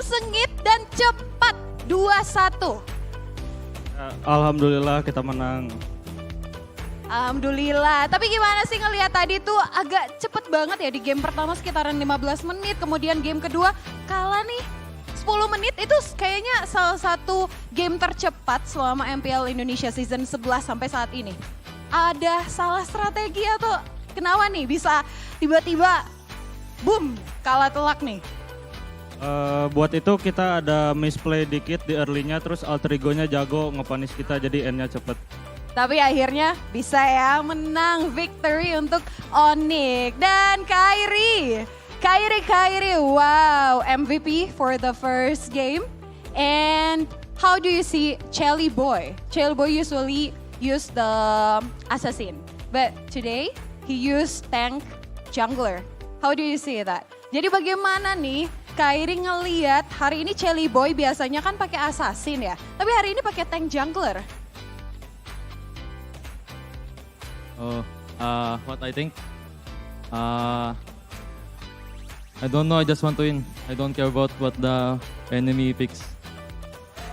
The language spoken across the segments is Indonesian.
sengit dan cepat 2-1. Alhamdulillah kita menang. Alhamdulillah, tapi gimana sih ngelihat tadi tuh agak cepet banget ya di game pertama sekitaran 15 menit, kemudian game kedua kalah nih 10 menit, itu kayaknya salah satu game tercepat selama MPL Indonesia Season 11 sampai saat ini. Ada salah strategi atau kenapa nih bisa tiba-tiba boom kalah telak nih? Buat itu kita ada misplay dikit di early-nya, terus alter ego-nya jago ngepanis kita jadi end-nya cepet. Tapi akhirnya bisa ya menang victory untuk Onyx dan Kairi. Kairi, wow, MVP for the first game. And how do you see Chelly Boy? Chelly Boy usually use the assassin, but today he used tank jungler. How do you see that? Jadi bagaimana nih Kairi ngeliat hari ini Chelly Boy biasanya kan pakai assassin ya, tapi hari ini pakai tank jungler. What I think? I don't know, I just want to win. I don't care about what the enemy picks.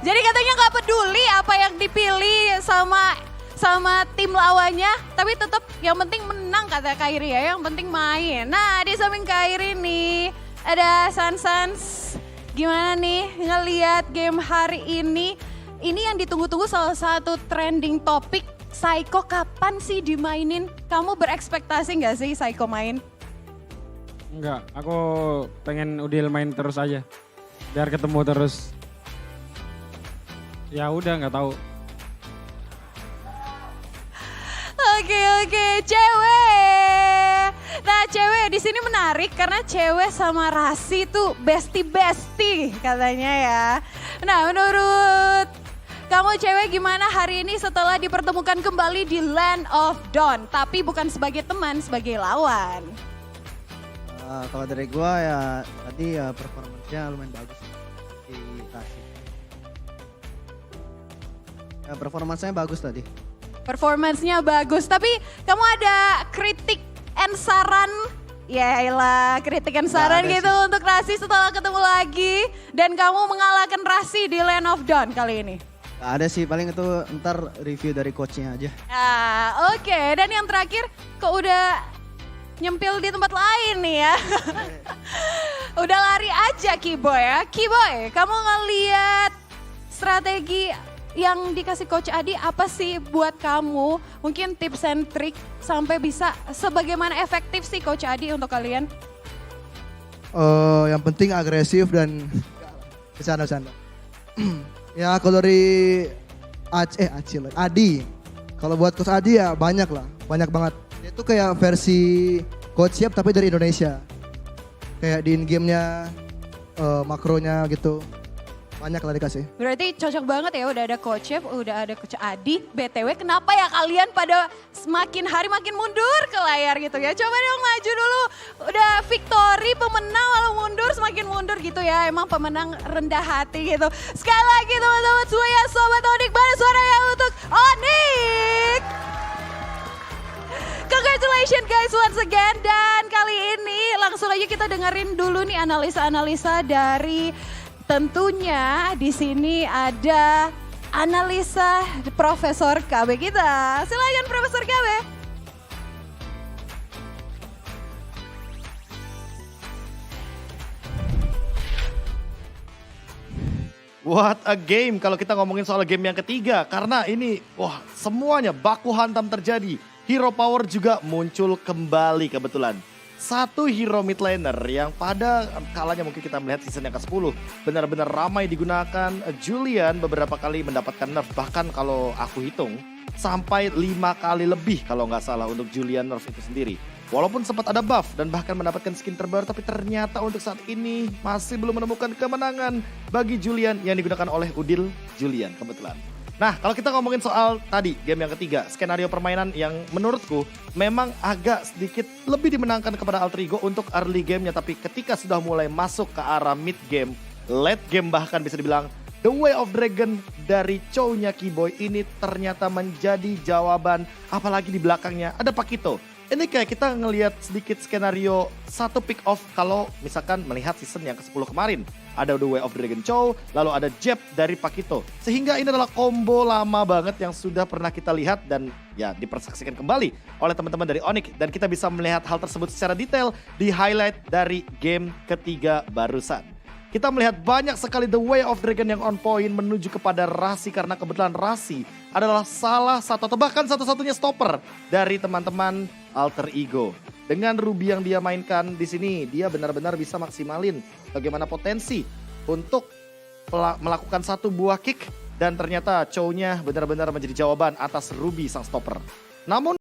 Jadi katanya nggak peduli apa yang dipilih sama tim lawannya, tapi tetap yang penting menang kata Kairi ya, yang penting main. Nah di samping Kairi nih ada Sans. Gimana nih ngelihat game hari ini? Ini yang ditunggu-tunggu salah satu trending topik. Psycho kapan sih dimainin? Kamu berekspektasi nggak sih Psycho main? Enggak, aku pengen Udil main terus aja. Biar ketemu terus. Ya udah nggak tahu. Oke, cewek. Nah cewek di sini menarik karena cewek sama Rasi tuh bestie katanya ya. Nah menurut kamu cewek gimana hari ini setelah dipertemukan kembali di Land of Dawn, tapi bukan sebagai teman, sebagai lawan? Kalau dari gua ya tadi ya performanya lumayan bagus di Rasi. Ya performanya bagus tadi. Performance-nya bagus, tapi kamu ada kritik and saran? Ya elah, kritik and saran gitu sih untuk Rasi setelah ketemu lagi. Dan kamu mengalahkan Rasi di Land of Dawn kali ini. Gak ada sih, paling itu ntar review dari coachnya aja. Oke. Dan yang terakhir, kok udah nyempil di tempat lain nih ya? Udah lari aja Kiboy ya. Kiboy, kamu ngeliat strategi yang dikasih Coach Adi apa sih buat kamu? Mungkin tips and trick sampai bisa sebagaimana efektif sih Coach Adi untuk kalian? Yang penting agresif dan bercanda. Ya kalau dari Adi, kalau buat Coach Adi ya banyak banget. Dia tuh kayak versi Coach Siap tapi dari Indonesia. Kayak di in-game-nya, makronya gitu. Banyak lah dikasih. Berarti cocok banget ya udah ada Coach Chef, udah ada Coach Adi. BTW kenapa ya kalian pada semakin hari makin mundur ke layar gitu ya. Coba dong maju dulu. Udah victory pemenang lalu mundur semakin mundur gitu ya. Emang pemenang rendah hati gitu. Sekali lagi teman-teman semuanya Sobat Onyx, mana suaranya untuk Onyx. Congratulations guys once again. Dan kali ini langsung aja kita dengerin dulu nih analisa-analisa dari tentunya di sini ada analisa Profesor KB kita. Silakan Profesor KB. What a game kalau kita ngomongin soal game yang ketiga. Karena ini wah semuanya baku hantam terjadi. Hero power juga muncul kembali kebetulan. Satu hero mid laner yang pada kalanya mungkin kita melihat season yang ke-10 benar-benar ramai digunakan. Julian beberapa kali mendapatkan nerf, bahkan kalau aku hitung sampai 5 kali lebih kalau nggak salah untuk Julian nerf itu sendiri. Walaupun sempat ada buff dan bahkan mendapatkan skin terbaru, tapi ternyata untuk saat ini masih belum menemukan kemenangan bagi Julian yang digunakan oleh Udil Julian kebetulan. Nah, kalau kita ngomongin soal tadi game yang ketiga, skenario permainan yang menurutku memang agak sedikit lebih dimenangkan kepada Alter Ego untuk early gamenya. Tapi ketika sudah mulai masuk ke arah mid game, late game bahkan bisa dibilang, The Way of Dragon dari Chow-nya Kiboy ini ternyata menjadi jawaban. Apalagi di belakangnya ada Pakito Ini kayak kita ngelihat sedikit skenario satu pick off kalau misalkan melihat season yang ke-10 kemarin. Ada The Way of Dragon Chow, lalu ada Jeb dari Pakito. Sehingga ini adalah combo lama banget yang sudah pernah kita lihat dan ya dipersaksikan kembali oleh teman-teman dari Onyx. Dan kita bisa melihat hal tersebut secara detail di highlight dari game ketiga barusan. Kita melihat banyak sekali The Way of Dragon yang on point menuju kepada Rasi karena kebetulan Rasi adalah salah satu atau bahkan satu-satunya stopper dari teman-teman Alter Ego. Dengan Ruby yang dia mainkan di sini, dia benar-benar bisa maksimalin bagaimana potensi untuk melakukan satu buah kick dan ternyata Chow-nya benar-benar menjadi jawaban atas Ruby sang stopper. Namun